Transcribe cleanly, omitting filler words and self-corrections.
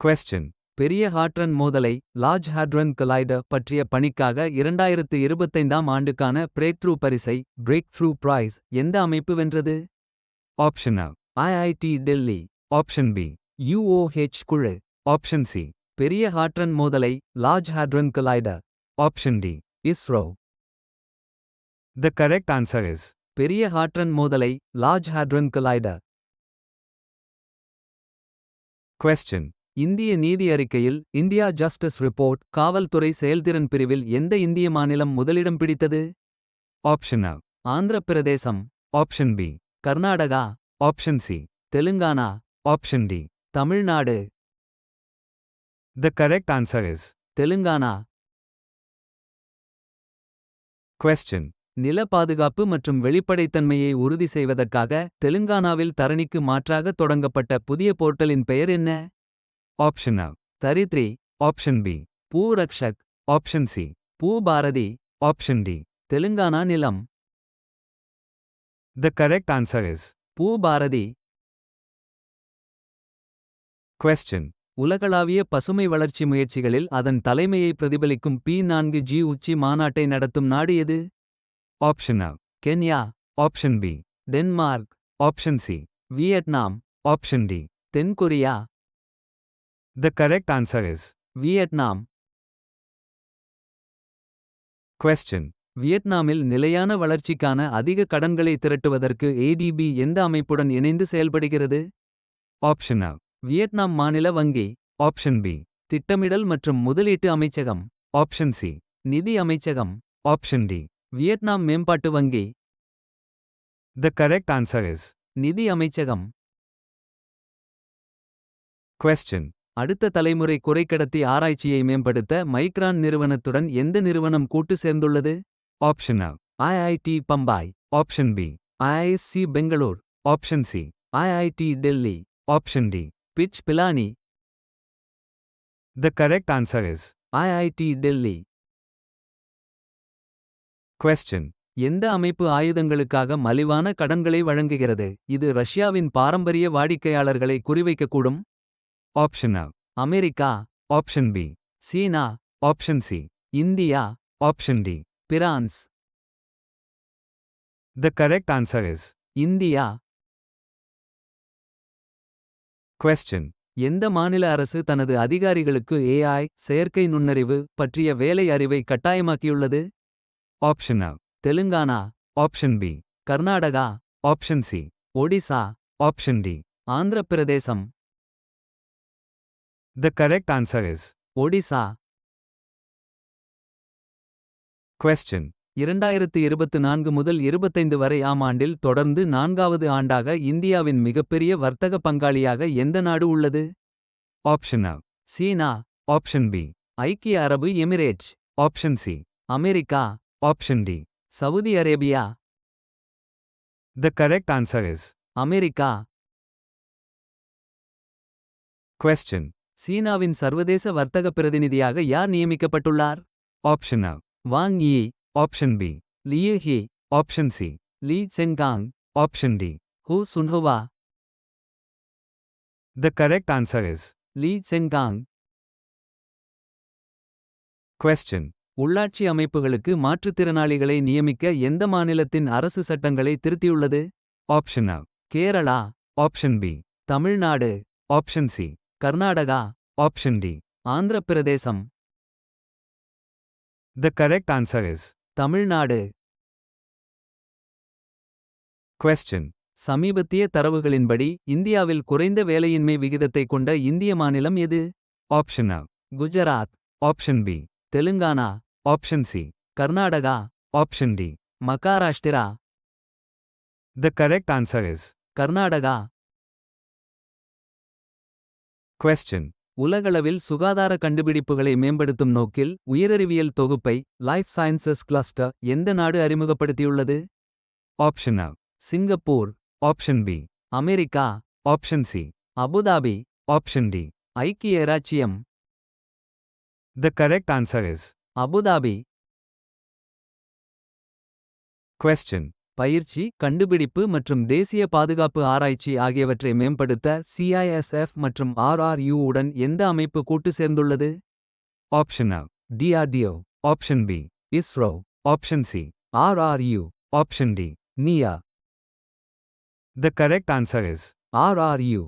Question. பெரிய hadron மோதலை large hadron collider பற்றிய பணிக்காக 2025ஆம் ஆண்டுக்கான பிரேக்த்ரூ பரிசை பிரேக் த்ரூ பிரைஸ் எந்த அமைப்பு வென்றது? Option A. IIT Delhi. Option B. UOH குழு. Option C. பெரிய ஹாட்ரன் மோதலை large hadron collider. Option D. ISRO. The correct answer is பெரிய ஹாட்ரன் மோதலை லார்ஜ் ஹாட்ரன் கொலைடர். question. இந்திய நீதி அறிக்கையில் இந்தியா ஜஸ்டிஸ் ரிப்போர்ட் காவல்துறை செயல்திறன் பிரிவில் எந்த இந்திய மாநிலம் முதலிடம் பிடித்தது? Option A. Andhra Pradesh. Option B. Karnataka. Option C. Telangana. Option D. Tamil Nadu. The correct answer is Telangana. question. நில பாதுகாப்பு மற்றும் வெளிப்படைத்தன்மையை உறுதி செய்வதற்காக தெலுங்கானாவில் தரணிக்கு மாற்றாக தொடங்கப்பட்ட புதிய போர்ட்டலின் பெயர் என்ன? Option A. தரித்ரி. Option B. பூரக்ஷக். Option C. பூபாரதி. Option D. Telangana நிலம். The correct answer is பூபாரதி. question. உலகளாவிய பசுமை வளர்ச்சி முயற்சிகளில் அதன் தலைமையை பிரதிபலிக்கும் P4G உச்சி மாநாட்டை நடத்தும் நாடு எது? Option A. Kenya. Option B. Denmark. Option C. Vietnam. Option D. தென்கொரியா. The correct answer is Vietnam. question. வியட்நாமில் நிலையான வளர்ச்சிக்கான அதிக கடன்களை திரட்டுவதற்கு ADB எந்த அமைப்புடன் இணைந்து செயல்படுகிறது? Option A. வியட்நாம் மாநில வங்கி. Option B. திட்டமிடல் மற்றும் முதலீட்டு அமைச்சகம். Option C. நிதி அமைச்சகம். Option D. வியட்நாம் மேம்பாட்டு வங்கி. The correct answer is நிதி அமைச்சகம். question. அடுத்த தலைமுறை குறைக்கடத்தி ஆராய்ச்சியை மேம்படுத்த மைக்ரான் நிறுவனத்துடன் எந்த நிறுவனம் கூட்டு சேர்ந்துள்ளது? Option A. IIT Bombay. Option B. IISc Bangalore. Option C. IIT Delhi. Option D. BITS Pilani. The correct answer is IIT Delhi. question. எந்த அமைப்பு ஆயுதங்களுக்காக மலிவான கடன்களை வழங்குகிறது? இது ரஷ்யாவின் பாரம்பரிய வாடிக்கையாளர்களை குறிவைக்கக்கூடும். Option A. America. Option B. China. Option C. India. Option D. France. The correct answer is India. question. எந்த மாநில அரசு தனது அதிகாரிகளுக்கு AI செயற்கை நுண்ணறிவு பற்றிய வேலை அறிவை கட்டாயமாக்கியுள்ளது? Option A. Telangana. Option B. Karnataka. Option C. Odisha. Option D. Andhra Pradesh. The correct answer is Odisha. question. 2024 முதல் 25 வரை ஆண்டில் தொடர்ந்து 4வது ஆண்டாக இந்தியாவின் மிகப்பெரிய வர்த்தக பங்காளியாக எந்த நாடு உள்ளது? Option A. China. Option B. ஐக்கிய அரபு Emirates. Option C. America. Option D. Saudi Arabia. The correct answer is America. question. சீனாவின் சர்வதேச வர்த்தக பிரதிநிதியாக யார் நியமிக்கப்பட்டுள்ளார்? Option A. Wang Yi. Option B. Liu He. Option C. Li Chenggang. Option D. Hu Chunhua. The correct answer is Li Chenggang. question. உள்ளாட்சி அமைப்புகளுக்கு மாற்றுத்திறனாளிகளை நியமிக்க எந்த மாநிலத்தின் அரசு சட்டங்களை திருத்தியுள்ளது? Option A. Kerala. Option B. Tamil Nadu. Option C. Karnataka. Option D. Andhra Pradesh. The correct answer is Tamil Nadu. question. சமீபத்திய தரவுகளின்படி இந்தியாவில் குறைந்த வேலையின்மை விகிதத்தை கொண்ட இந்திய மாநிலம் எது? Option A. Gujarat. Option B. Telangana. Option C. Karnataka. Option D. Maharashtra. The correct answer is Karnataka. question. உலகளவில் சுகாதார கண்டுபிடிப்புகளை மேம்படுத்தும் நோக்கில் உயிரறிவியல் தொகுப்பை லைஃப் சயின்சஸ் கிளஸ்டர் எந்த நாடு அறிமுகப்படுத்தியுள்ளது? Option A. Singapore. Option B. America. Option C. Abu Dhabi. Option D. ஐக்கிய இராச்சியம். The correct answer is Abu Dhabi. question. பயிற்சி, கண்டுபிடிப்பு மற்றும் தேசிய பாதுகாப்பு ஆராய்ச்சி ஆகியவற்றை மேம்படுத்த CISF மற்றும் RRU உடன் எந்த அமைப்பு கூட்டு சேர்ந்துள்ளது? Option A. DRDO, Option B. ISRO, Option C. RRU, Option D. NIA. The correct answer is RRU.